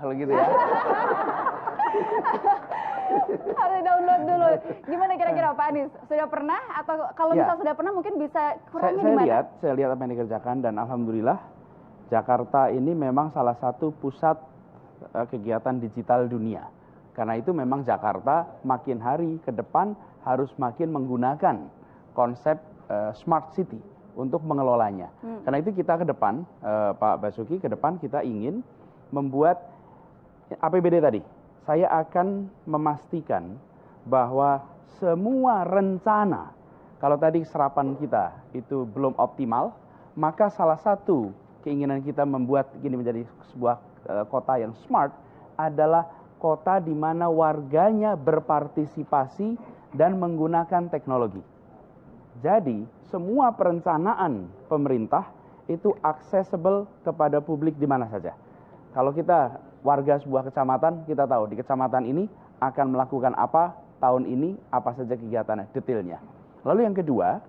Kalau gitu ya. Harus download dulu. Gimana kira-kira Pak Anies? Sudah pernah atau kalau Ya. misal sudah pernah mungkin bisa kurangnya di mana? Saya lihat apa yang dikerjakan dan alhamdulillah Jakarta ini memang salah satu pusat kegiatan digital dunia. Karena itu memang Jakarta makin hari ke depan harus makin menggunakan konsep smart city untuk mengelolanya. Karena itu kita ke depan, Pak Basuki, ke depan kita ingin membuat APBD tadi. Saya akan memastikan bahwa semua rencana, kalau tadi serapan kita itu belum optimal, maka salah satu keinginan kita membuat ini menjadi sebuah kota yang smart adalah kota di mana warganya berpartisipasi dan menggunakan teknologi. Jadi, semua perencanaan pemerintah itu accessible kepada publik di mana saja. Kalau kita warga sebuah kecamatan, kita tahu di kecamatan ini akan melakukan apa tahun ini, apa saja kegiatannya, detailnya. Lalu yang kedua,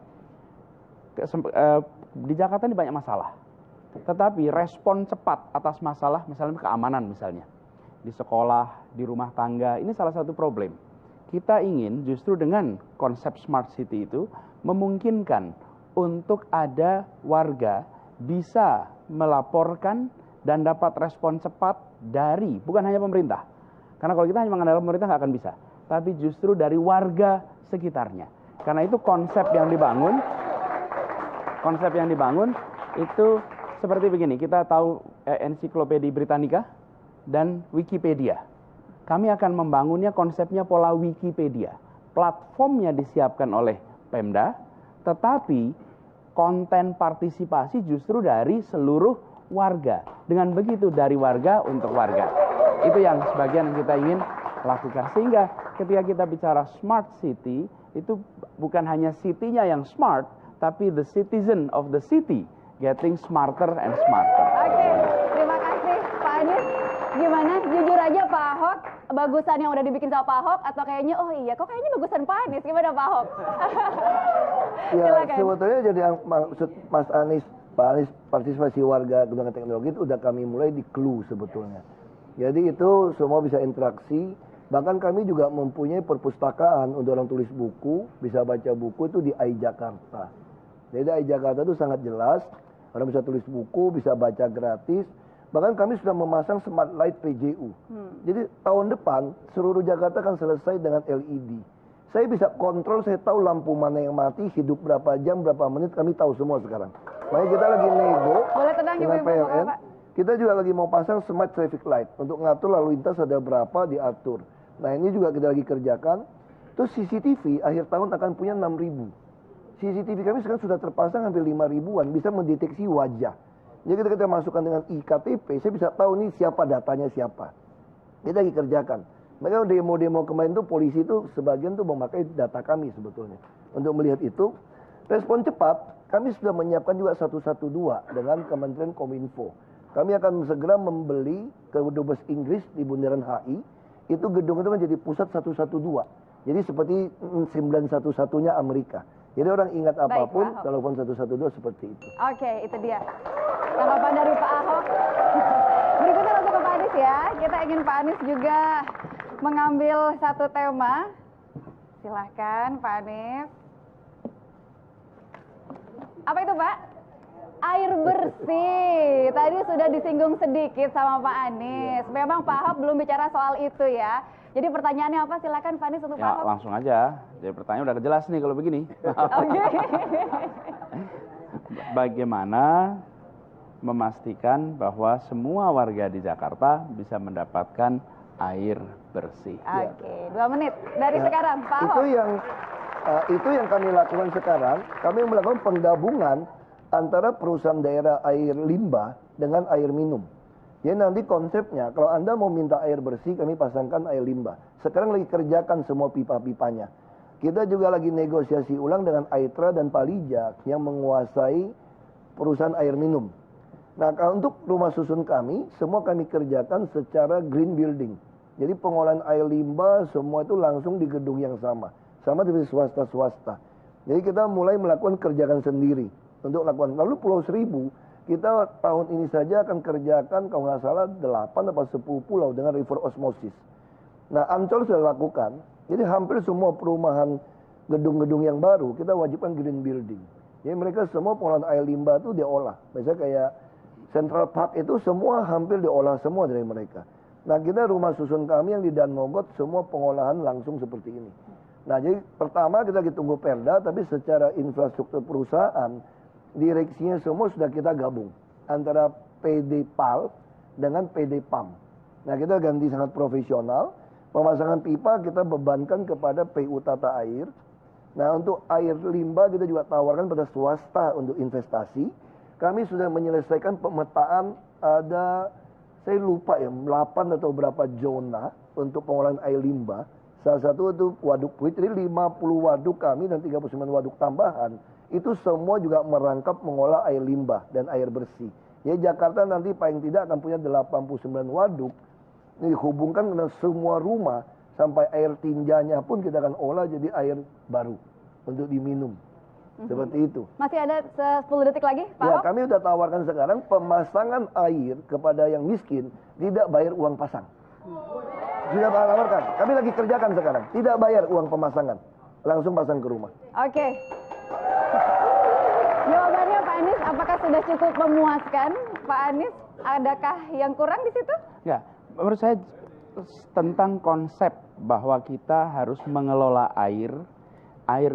di Jakarta ini banyak masalah. Tetapi respon cepat atas masalah, misalnya keamanan misalnya, di sekolah, di rumah tangga, ini salah satu problem. Kita ingin justru dengan konsep smart city itu memungkinkan untuk ada warga bisa melaporkan dan dapat respon cepat dari, bukan hanya pemerintah. Karena kalau kita hanya mengandalkan pemerintah nggak akan bisa. Tapi justru dari warga sekitarnya. Karena itu konsep yang dibangun itu seperti begini. Kita tahu ensiklopedia Britannica dan Wikipedia. Kami akan membangunnya konsepnya pola Wikipedia. Platformnya disiapkan oleh Pemda, tetapi konten partisipasi justru dari seluruh warga. Dengan begitu dari warga untuk warga. Itu yang sebagian yang kita ingin lakukan. Sehingga ketika kita bicara smart city, itu bukan hanya city-nya yang smart, tapi the citizen of the city getting smarter and smarter. Oke, terima kasih Pak Anies. Gimana? Jujur aja Pak Ahok, bagusan yang udah dibikin sama Pak Ahok atau kayaknya oh iya kok kayaknya bagusan Pak Anies? Gimana Pak Ahok? Ya, Silakan. sebetulnya jadi yang maksud Mas Anies, Pak Anies partisipasi warga gunakan teknologi itu udah kami mulai di clue sebetulnya. Jadi itu semua bisa interaksi. Bahkan kami juga mempunyai perpustakaan untuk orang tulis buku, bisa baca buku itu di iJakarta. Jadi iJakarta itu sangat jelas, orang bisa tulis buku, bisa baca gratis. Bahkan kami sudah memasang smart light PJU. Jadi tahun depan seluruh Jakarta akan selesai dengan LED. Saya bisa kontrol, saya tahu lampu mana yang mati, hidup berapa jam, berapa menit, kami tahu semua sekarang. Makanya kita lagi nego dengan PLN. Kita juga lagi mau pasang smart traffic light untuk ngatur lalu lintas ada berapa diatur. Nah ini juga kita lagi kerjakan. Terus CCTV akhir tahun akan punya 6.000. CCTV kami sekarang sudah terpasang hampir 5.000-an, bisa mendeteksi wajah. Jadi kita masukkan dengan iKTP, saya bisa tahu nih siapa datanya siapa. Kita lagi kerjakan. Mereka demo-demo kemarin tuh polisi itu sebagian tuh memakai data kami sebetulnya. Untuk melihat itu, respon cepat, kami sudah menyiapkan juga 112 dengan Kementerian Kominfo. Kami akan segera membeli ke Dubes Inggris di Bundaran HI, itu gedung itu menjadi pusat 112. Jadi seperti 911-nya Amerika. Jadi orang ingat apapun, telepon 112 seperti itu. Oke, itu dia. Tanggapan dari Pak Ahok. Berikutnya langsung ke Pak Anies ya. Kita ingin Pak Anies juga mengambil satu tema. Silahkan Pak Anies. Apa itu Pak? Air bersih. Tadi sudah disinggung sedikit sama Pak Anies. Memang Pak Ahok belum bicara soal itu ya. Jadi pertanyaannya apa? Silakan Pak Anies untuk Pak Ahok. Langsung aja. Jadi pertanyaan udah jelas nih kalau begini. Oke. Bagaimana memastikan bahwa semua warga di Jakarta bisa mendapatkan air bersih? Oke, 2 menit dari sekarang Pak Ahok. Itu yang kami lakukan sekarang. Kami melakukan penggabungan antara perusahaan daerah air limbah dengan air minum. Jadi nanti konsepnya, kalau Anda mau minta air bersih, kami pasangkan air limbah. Sekarang lagi kerjakan semua pipa-pipanya. Kita juga lagi negosiasi ulang dengan Aitra dan Palija yang menguasai perusahaan air minum. Nah, kalau untuk rumah susun kami, semua kami kerjakan secara green building. Jadi pengolahan air limbah semua itu langsung di gedung yang sama. Sama seperti swasta-swasta. Jadi kita mulai melakukan kerjakan sendiri. Untuk lakukan. Lalu Pulau Seribu, kita tahun ini saja akan kerjakan kalau nggak salah 8 atau 10 pulau dengan river osmosis. Nah, Ancol sudah lakukan, jadi hampir semua perumahan gedung-gedung yang baru kita wajibkan green building. Jadi mereka semua pengolahan air limbah itu diolah. Misalnya kayak Central Park itu semua hampir diolah semua dari mereka. Nah, kita rumah susun kami yang di Danmogot semua pengolahan langsung seperti ini. Nah, jadi pertama kita ditunggu Perda, tapi secara infrastruktur perusahaan, direksinya semua sudah kita gabung antara PD PAL dengan PD PAM. Nah, kita ganti sangat profesional. Pemasangan pipa kita bebankan kepada PU Tata Air. Nah, untuk air limbah kita juga tawarkan pada swasta untuk investasi. Kami sudah menyelesaikan pemetaan ada, saya lupa ya, 8 atau berapa zona untuk pengolahan air limbah. Salah satu itu Waduk Pluit, jadi 50 waduk kami dan 39 waduk tambahan. Itu semua juga merangkap mengolah air limbah dan air bersih. Jadi Jakarta nanti paling tidak akan punya 89 waduk. Ini dihubungkan dengan semua rumah, sampai air tinjanya pun kita akan olah jadi air baru untuk diminum. Seperti itu. Masih ada 10 detik lagi, Pak Ya, Ahok? kami sudah tawarkan sekarang pemasangan air kepada yang miskin tidak bayar uang pasang. Sudah tawarkan. Kami lagi kerjakan sekarang. Tidak bayar uang pemasangan. Langsung pasang ke rumah. Oke. Jawabannya Pak Anies, apakah sudah cukup memuaskan? Pak Anies, adakah yang kurang di situ? Ya, menurut saya tentang konsep bahwa kita harus mengelola air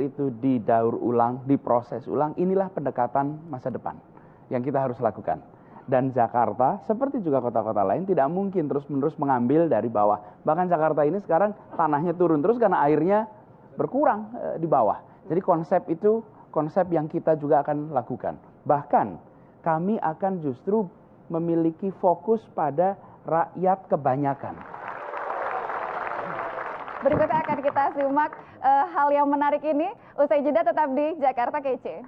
itu didaur ulang, diproses ulang, inilah pendekatan masa depan yang kita harus lakukan. Dan Jakarta, seperti juga kota-kota lain, tidak mungkin terus-menerus mengambil dari bawah. Bahkan Jakarta ini sekarang tanahnya turun terus karena airnya berkurang di bawah. Jadi konsep itu konsep yang kita juga akan lakukan. Bahkan kami akan justru memiliki fokus pada rakyat kebanyakan. Berikutnya akan kita simak hal yang menarik ini. Usai jeda tetap di Jakarta Kece.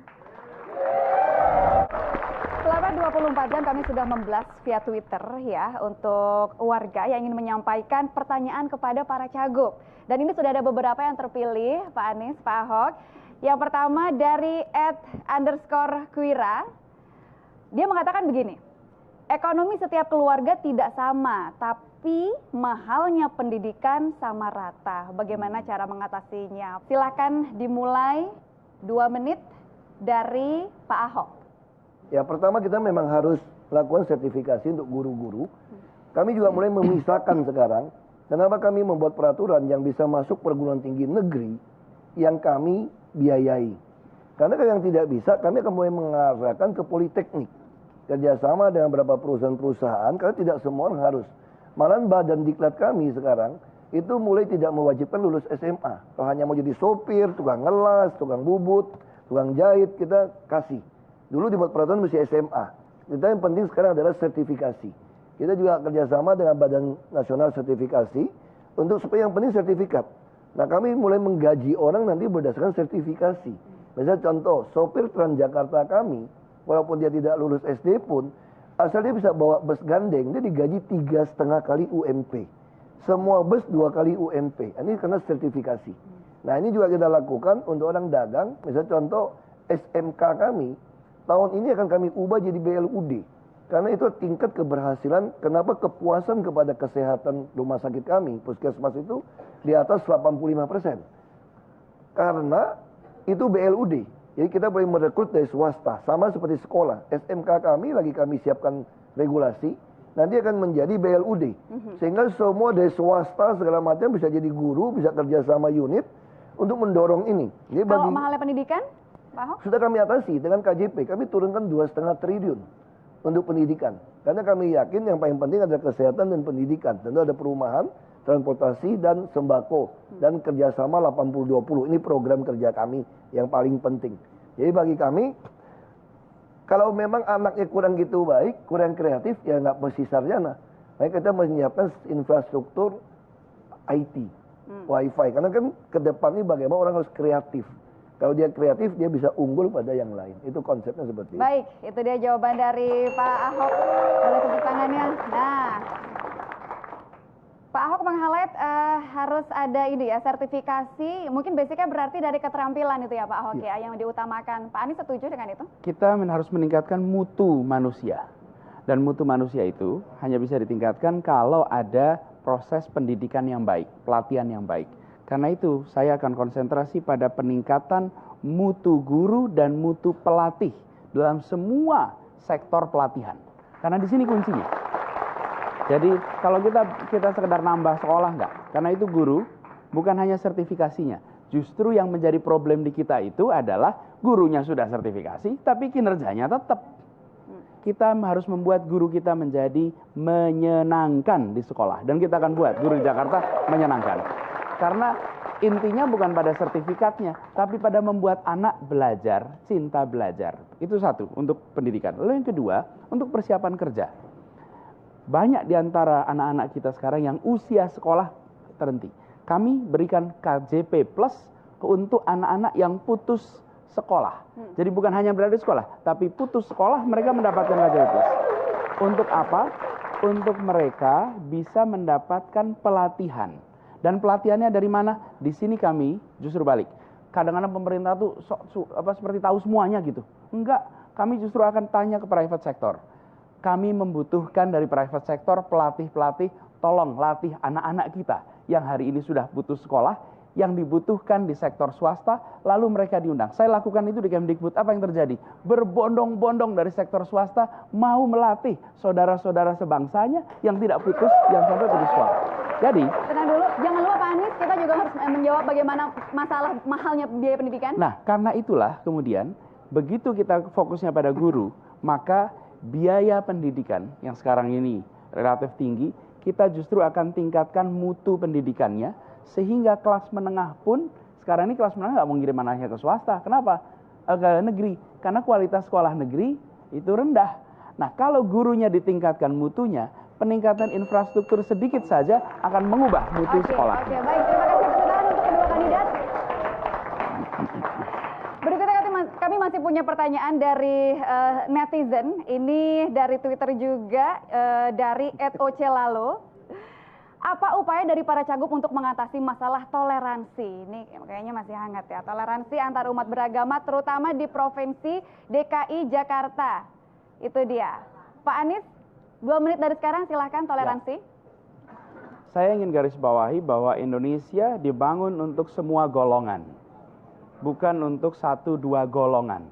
Selama 24 jam kami sudah memblast via Twitter ya untuk warga yang ingin menyampaikan pertanyaan kepada para cagup. Dan ini sudah ada beberapa yang terpilih, Pak Anies, Pak Ahok. Yang pertama dari @_Quira. Dia mengatakan begini, ekonomi setiap keluarga tidak sama, tapi mahalnya pendidikan sama rata. Bagaimana cara mengatasinya? Silakan dimulai 2 menit dari Pak Ahok. Ya, pertama kita memang harus lakukan sertifikasi untuk guru-guru. Kami juga mulai memisahkan sekarang. Kenapa kami membuat peraturan yang bisa masuk perguruan tinggi negeri yang kami biayai. Karena kalau yang tidak bisa, kami akan mulai mengarahkan ke politeknik. Kerjasama dengan beberapa perusahaan-perusahaan, karena tidak semua orang harus. Malahan badan diklat kami sekarang, itu mulai tidak mewajibkan lulus SMA. Kalau hanya mau jadi sopir, tukang ngelas, tukang bubut, tukang jahit, kita kasih. Dulu dibuat peraturan mesti SMA. Kita yang penting sekarang adalah sertifikasi. Kita juga kerjasama dengan Badan Nasional Sertifikasi untuk supaya yang penting sertifikat. Nah, kami mulai menggaji orang nanti berdasarkan sertifikasi. Misalnya contoh, sopir Transjakarta kami, walaupun dia tidak lulus SD pun, asal dia bisa bawa bus gandeng, dia digaji 3,5 kali UMP. Semua bus 2 kali UMP. Ini karena sertifikasi. Nah, ini juga kita lakukan untuk orang dagang. Misalnya contoh, SMK kami, tahun ini akan kami ubah jadi BLUD. Karena itu tingkat keberhasilan, kenapa kepuasan kepada kesehatan rumah sakit kami, puskesmas itu di atas 85%. Karena itu BLUD. Jadi kita boleh merekrut dari swasta, sama seperti sekolah. SMK kami lagi kami siapkan regulasi, nanti akan menjadi BLUD. Sehingga semua dari swasta segala macam bisa jadi guru, bisa kerja sama unit untuk mendorong ini. Jadi Kalau mahalnya pendidikan, Pak Ahok? sudah kami atasi dengan KJP, kami turunkan 2,5 triliun untuk pendidikan. Karena kami yakin yang paling penting adalah kesehatan dan pendidikan. Tentu ada perumahan, transportasi, dan sembako. Dan kerjasama 80-20. Ini program kerja kami yang paling penting. Jadi bagi kami, kalau memang anaknya kurang gitu baik, kurang kreatif, ya nggak mesti sarjana. Maka kita menyiapkan infrastruktur IT, Wi-Fi. Karena kan ke depan ini bagaimana orang harus kreatif. Kalau dia kreatif, dia bisa unggul pada yang lain. Itu konsepnya seperti itu. Baik, itu dia jawaban dari Pak Ahok. Boleh tepuk tangannya. Nah, Pak Ahok meng-highlight harus ada ini ya, sertifikasi, mungkin basicnya berarti dari keterampilan itu ya Pak Ahok ya, yang diutamakan. Pak Anies setuju dengan itu? Kita harus meningkatkan mutu manusia. Dan mutu manusia itu hanya bisa ditingkatkan kalau ada proses pendidikan yang baik, pelatihan yang baik. Karena itu saya akan konsentrasi pada peningkatan mutu guru dan mutu pelatih dalam semua sektor pelatihan. Karena di sini kuncinya. Jadi kalau kita sekedar nambah sekolah enggak, karena itu guru bukan hanya sertifikasinya. Justru yang menjadi problem di kita itu adalah gurunya sudah sertifikasi, tapi kinerjanya tetap. Kita harus membuat guru kita menjadi menyenangkan di sekolah. Dan kita akan buat guru di Jakarta menyenangkan. Karena intinya bukan pada sertifikatnya, tapi pada membuat anak belajar, cinta belajar. Itu satu, untuk pendidikan. Lalu yang kedua, untuk persiapan kerja. Banyak di antara anak-anak kita sekarang yang usia sekolah terhenti. Kami berikan KJP Plus untuk anak-anak yang putus sekolah. Jadi bukan hanya berada di sekolah, tapi putus sekolah mereka mendapatkan KJP Plus. Untuk apa? Untuk mereka bisa mendapatkan pelatihan. Dan pelatihannya dari mana? Di sini kami justru balik. Kadang-kadang pemerintah tuh seperti tahu semuanya gitu. Enggak, kami justru akan tanya ke private sector. Kami membutuhkan dari private sector pelatih-pelatih, tolong latih anak-anak kita yang hari ini sudah putus sekolah, yang dibutuhkan di sektor swasta, lalu mereka diundang. Saya lakukan itu di Kemdikbud. Apa yang terjadi? Berbondong-bondong dari sektor swasta mau melatih saudara-saudara sebangsanya yang tidak putus, yang sampai putus sekolah. Jadi, tenang dulu, jangan lupa Pak Anies, kita juga harus menjawab bagaimana masalah mahalnya biaya pendidikan. Nah, karena itulah kemudian begitu kita fokusnya pada guru, maka biaya pendidikan yang sekarang ini relatif tinggi, kita justru akan tingkatkan mutu pendidikannya, sehingga kelas menengah pun, sekarang ini kelas menengah nggak mau ngirim anaknya ke swasta. Kenapa? Ke negeri. Karena kualitas sekolah negeri itu rendah. Nah, kalau gurunya ditingkatkan mutunya, peningkatan infrastruktur sedikit saja akan mengubah mutu sekolah. Oke, baik. Terima kasih tepuk tangan untuk kedua kandidat. Berikutnya kami masih punya pertanyaan dari netizen. Ini dari Twitter juga, dari @oclalo. Apa upaya dari para cagup untuk mengatasi masalah toleransi? Ini kayaknya masih hangat ya. Toleransi antar umat beragama terutama di Provinsi DKI Jakarta. Itu dia. Pak Anies, 2 menit dari sekarang silahkan toleransi. Ya. Saya ingin garis bawahi bahwa Indonesia dibangun untuk semua golongan. Bukan untuk 1-2 golongan.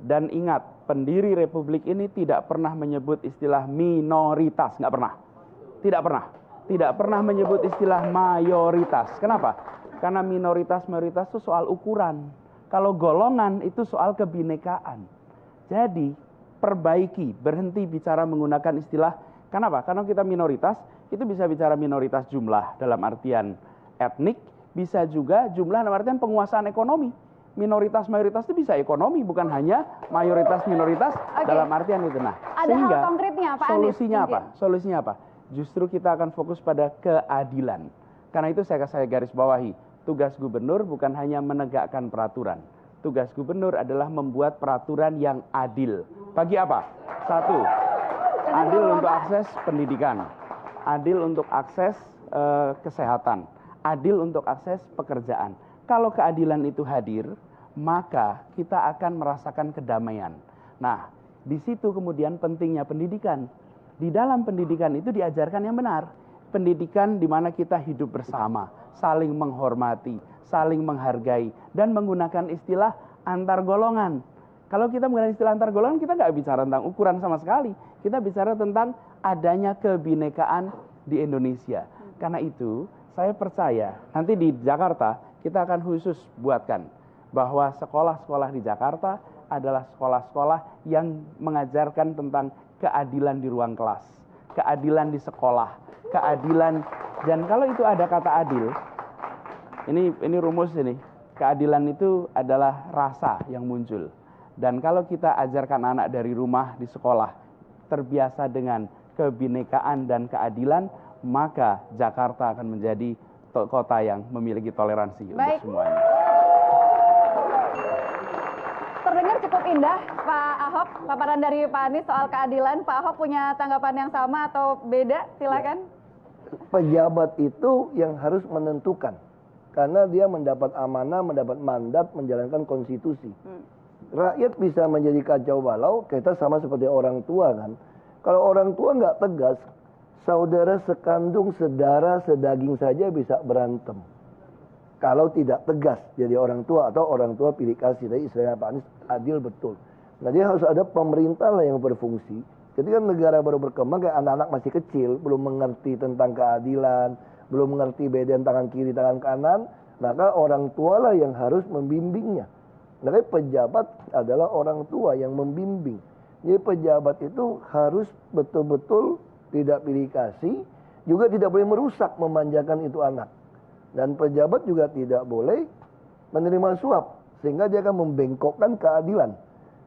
Dan ingat, pendiri Republik ini tidak pernah menyebut istilah minoritas. Nggak pernah. Tidak pernah. Tidak pernah menyebut istilah mayoritas. Kenapa? Karena minoritas-mayoritas itu soal ukuran. Kalau golongan itu soal kebinekaan. Jadi, perbaiki, berhenti bicara menggunakan istilah. Kenapa? Karena kita minoritas, itu bisa bicara minoritas jumlah dalam artian etnik, bisa juga jumlah dalam artian penguasaan ekonomi. Minoritas-mayoritas itu bisa ekonomi, bukan hanya mayoritas-minoritas dalam artian itu. Nah, ada sehingga hal konkretnya Pak Anies? Solusinya apa? Solusinya apa? Justru kita akan fokus pada keadilan. Karena itu saya garis bawahi, tugas gubernur bukan hanya menegakkan peraturan. Tugas gubernur adalah membuat peraturan yang adil. Bagi apa? 1, adil untuk akses pendidikan, adil untuk akses kesehatan, adil untuk akses pekerjaan. Kalau keadilan itu hadir, maka kita akan merasakan kedamaian. Nah, di situ kemudian pentingnya pendidikan. Di dalam pendidikan itu diajarkan yang benar. Pendidikan di mana kita hidup bersama, saling menghormati, saling menghargai, dan menggunakan istilah antar golongan. Kalau kita menggunakan istilah antar golongan, kita nggak bicara tentang ukuran sama sekali. Kita bicara tentang adanya kebinekaan di Indonesia. Karena itu, saya percaya nanti di Jakarta kita akan khusus buatkan bahwa sekolah-sekolah di Jakarta adalah sekolah-sekolah yang mengajarkan tentang keadilan di ruang kelas, keadilan di sekolah, keadilan. Dan kalau itu ada kata adil, ini rumus ini, keadilan itu adalah rasa yang muncul. Dan kalau kita ajarkan anak dari rumah di sekolah terbiasa dengan kebinekaan dan keadilan, maka Jakarta akan menjadi kota yang memiliki toleransi untuk semuanya. Terdengar cukup indah Pak Ahok, paparan dari Pak Anies soal keadilan. Pak Ahok punya tanggapan yang sama atau beda? Silakan. pejabat itu yang harus menentukan. Karena dia mendapat amanah, mendapat mandat, menjalankan konstitusi. Rakyat bisa menjadi kacau balau, kita sama seperti orang tua kan. Kalau orang tua nggak tegas, saudara sekandung, sedara, sedaging saja bisa berantem. Kalau tidak tegas jadi orang tua atau orang tua pilih kasih. Tadi istilahnya Pak Anies adil betul. Nah dia harus ada pemerintah lah yang berfungsi. Jadi kan negara baru berkembang kayak anak-anak masih kecil, belum mengerti tentang keadilan, belum mengerti bedaan tangan kiri, tangan kanan, maka orang tua lah yang harus membimbingnya. Makanya pejabat adalah orang tua yang membimbing. Jadi pejabat itu harus betul-betul tidak pilih kasih, juga tidak boleh merusak, memanjakan itu anak. Dan pejabat juga tidak boleh menerima suap, sehingga dia akan membengkokkan keadilan.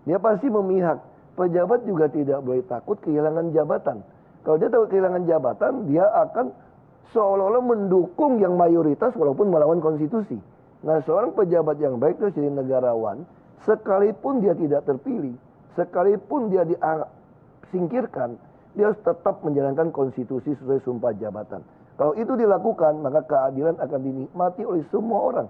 Dia pasti memihak. Pejabat juga tidak boleh takut kehilangan jabatan. Kalau dia takut kehilangan jabatan, dia akan seolah-olah mendukung yang mayoritas walaupun melawan konstitusi. Nah, seorang pejabat yang baik itu jadi negarawan, sekalipun dia tidak terpilih, sekalipun dia disingkirkan, dia harus tetap menjalankan konstitusi sesuai sumpah jabatan. Kalau itu dilakukan, maka keadilan akan dinikmati oleh semua orang.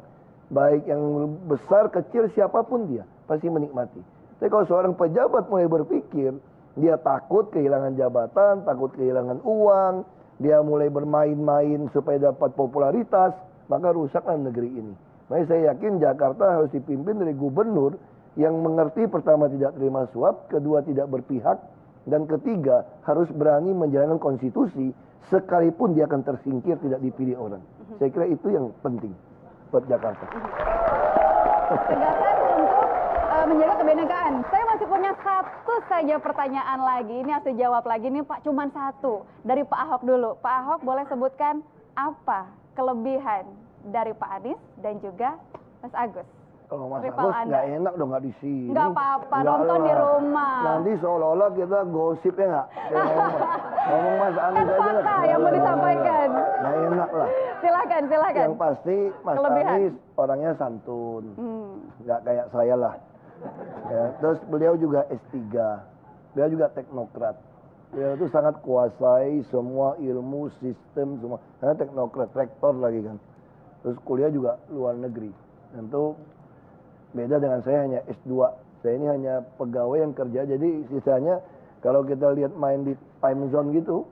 Baik yang besar, kecil, siapapun dia, pasti menikmati. Tapi kalau seorang pejabat mulai berpikir, dia takut kehilangan jabatan, takut kehilangan uang, dia mulai bermain-main supaya dapat popularitas, maka rusaklah negeri ini. Makanya saya yakin Jakarta harus dipimpin dari gubernur yang mengerti pertama tidak terima suap, kedua tidak berpihak, dan ketiga harus berani menjalankan konstitusi sekalipun dia akan tersingkir tidak dipilih orang. Saya kira itu yang penting buat Jakarta. Tegasan untuk menjaga kebenekaan. Saya masih punya satu saja pertanyaan lagi. Ini harus dijawab lagi nih Pak, cuman satu. Dari Pak Ahok dulu. Pak Ahok boleh sebutkan apa kelebihan dari Pak Anies dan juga Mas Agus? Kalau Mas Agus nggak enak dong, nggak di sini. Nggak apa-apa, nonton di rumah. Nanti seolah-olah kita gosip ya nggak? Ngomong Mas Anies aja lah. Fakta yang mau disampaikan. Nggak enak lah. Silakan. Yang pasti Mas Anies orangnya santun. Nggak kayak saya lah. Ya, terus beliau juga S3. Beliau juga teknokrat. Beliau itu sangat kuasai semua ilmu, sistem, semua. Karena teknokrat, rektor lagi kan. Terus kuliah juga luar negeri. Tentu beda dengan saya, hanya S2. Saya ini hanya pegawai yang kerja. Jadi sisanya kalau kita lihat main di time zone gitu,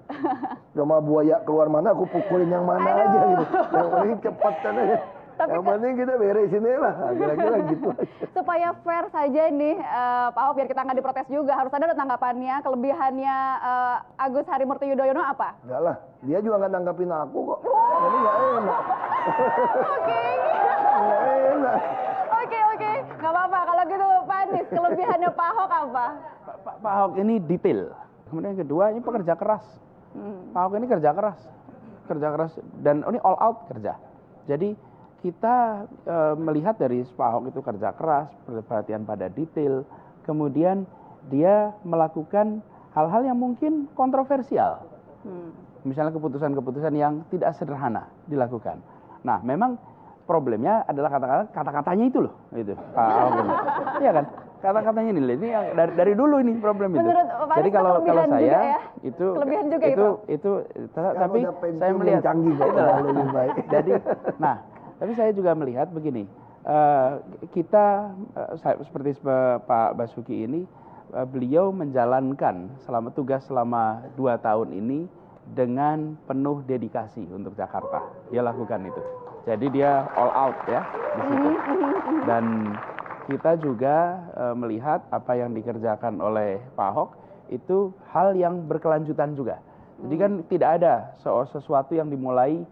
cuma buaya keluar mana aku pukulin yang mana aja gitu. Yang penting cepat kan aja. Tapi yang penting kita beresin lah, kira-kira gitu aja. Supaya fair saja nih Pak Ahok, biar kita nggak diprotes juga, harus ada tanggapannya. Kelebihannya Agus Harimurti Yudhoyono apa? Enggak lah, dia juga nggak nanggapin aku kok. Jadi nggak enak. Oke. Nggak enak. Oke, nggak apa-apa. Kalau gitu Pak Anies, kelebihannya Pak Ahok apa? Pak Ahok ini detail. Kemudian yang kedua, ini pekerja keras. Pak Ahok ini kerja keras dan ini all out kerja. Jadi kita melihat dari Pak Ahok itu kerja keras, perhatian pada detail, kemudian dia melakukan hal-hal yang mungkin kontroversial. Misalnya keputusan-keputusan yang tidak sederhana dilakukan. Nah, memang problemnya adalah kata-katanya itu loh, itu Pak Ahok ini. Iya kan? Kata-katanya ini dari dulu ini problem itu. Jadi kalau saya ya? itu tapi saya melihat canggih lebih baik. Jadi tapi saya juga melihat begini, kita seperti Pak Basuki ini, beliau menjalankan tugas selama 2 tahun ini dengan penuh dedikasi untuk Jakarta. Dia lakukan itu. Jadi dia all out ya di situ. Dan kita juga melihat apa yang dikerjakan oleh Pak Ahok itu hal yang berkelanjutan juga. Jadi kan tidak ada sesuatu yang dimulai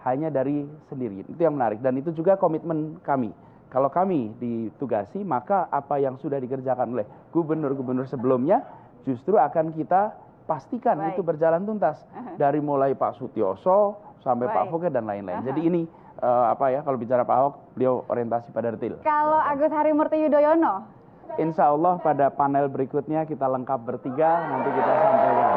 hanya dari sendiri. Itu yang menarik dan itu juga komitmen kami. Kalau kami ditugasi, maka apa yang sudah dikerjakan oleh gubernur-gubernur sebelumnya justru akan kita pastikan itu berjalan tuntas. Dari mulai Pak Sutioso sampai Pak Foke dan lain-lain. Jadi ini kalau bicara Pak Ahok, beliau orientasi pada detail. Kalau Agus Harimurti Yudhoyono? Insya Allah pada panel berikutnya kita lengkap bertiga, nanti kita sampaikan.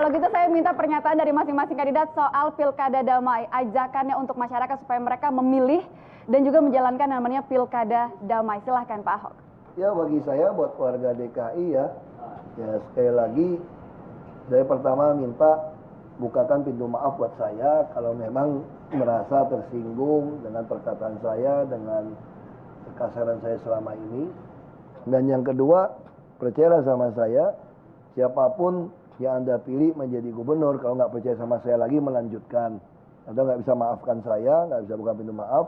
Kalau gitu saya minta pernyataan dari masing-masing kandidat soal pilkada damai, ajakannya untuk masyarakat supaya mereka memilih dan juga menjalankan namanya pilkada damai. Silahkan Pak Ahok. Ya bagi saya buat warga DKI ya sekali lagi Saya pertama minta bukakan pintu maaf buat saya kalau memang merasa tersinggung dengan perkataan saya, dengan kekasaran saya selama ini. Dan yang kedua, percayalah sama saya, siapapun yang Anda pilih menjadi gubernur, kalau nggak percaya sama saya lagi melanjutkan, atau nggak bisa maafkan saya, nggak bisa buka pintu maaf,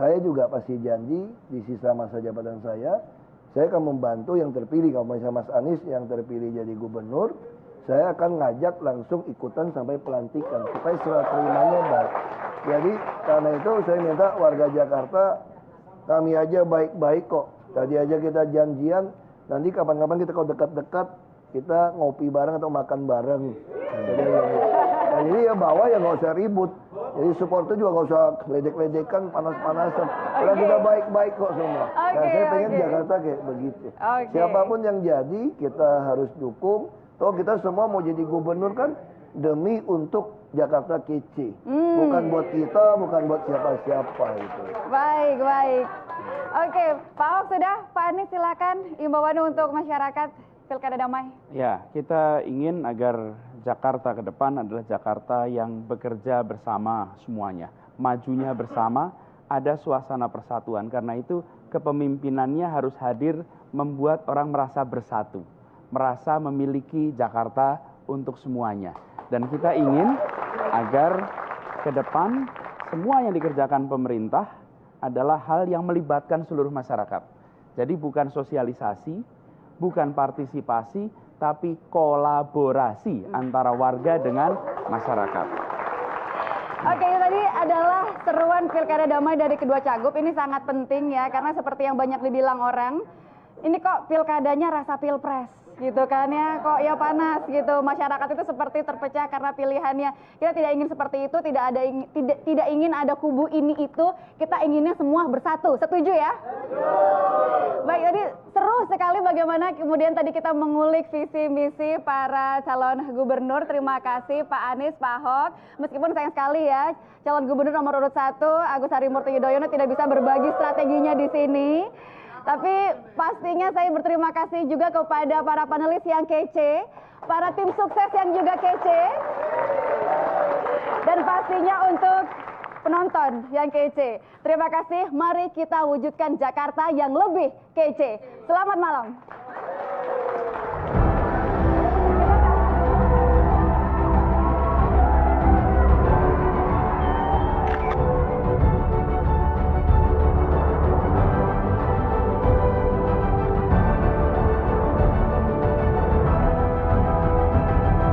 saya juga pasti janji di sisa masa jabatan saya akan membantu yang terpilih. Kalau misalnya Mas Anies yang terpilih jadi gubernur, saya akan ngajak langsung ikutan sampai pelantikan supaya serah terimanya baik. Jadi karena itu saya minta warga Jakarta, kami aja baik-baik kok. Tadi aja kita janjian, nanti kapan-kapan kita kalau dekat-dekat kita ngopi bareng atau makan bareng. Jadi ya bawa ya nggak usah ribut. Jadi supporter juga nggak usah ledek-ledekan, panas-panasan. Karena kita baik-baik kok semua. Nah saya pengen Jakarta kayak begitu. Siapapun yang jadi kita harus dukung. Toh kita semua mau jadi gubernur kan demi untuk Jakarta kece. Bukan buat kita, bukan buat siapa-siapa itu. Baik, baik. Oke, Pak Ahok sudah, Pak Anies silakan imbauannya untuk masyarakat Pilkada Damai. Ya, kita ingin agar Jakarta ke depan adalah Jakarta yang bekerja bersama semuanya. Majunya bersama, ada suasana persatuan. Karena itu kepemimpinannya harus hadir membuat orang merasa bersatu. Merasa memiliki Jakarta untuk semuanya. Dan kita ingin agar ke depan semua yang dikerjakan pemerintah adalah hal yang melibatkan seluruh masyarakat. Jadi bukan sosialisasi, bukan partisipasi, tapi kolaborasi antara warga dengan masyarakat. Oke, itu tadi adalah seruan Pilkada Damai dari kedua cagup. Ini sangat penting ya, karena seperti yang banyak dibilang orang, ini kok pilkadanya rasa pilpres gitu kan ya, kok ya panas gitu. Masyarakat itu seperti terpecah karena pilihannya. Kita tidak ingin seperti itu, tidak ingin ada kubu ini itu, kita inginnya semua bersatu. Setuju ya? Baik, tadi seru sekali bagaimana kemudian tadi kita mengulik visi misi para calon gubernur. Terima kasih Pak Anies, Pak Ahok. Meskipun sayang sekali ya, calon gubernur nomor urut 1 Agus Harimurti Yudhoyono tidak bisa berbagi strateginya di sini. Tapi pastinya saya berterima kasih juga kepada para panelis yang kece, para tim sukses yang juga kece, dan pastinya untuk penonton yang kece. Terima kasih, mari kita wujudkan Jakarta yang lebih kece. Selamat malam.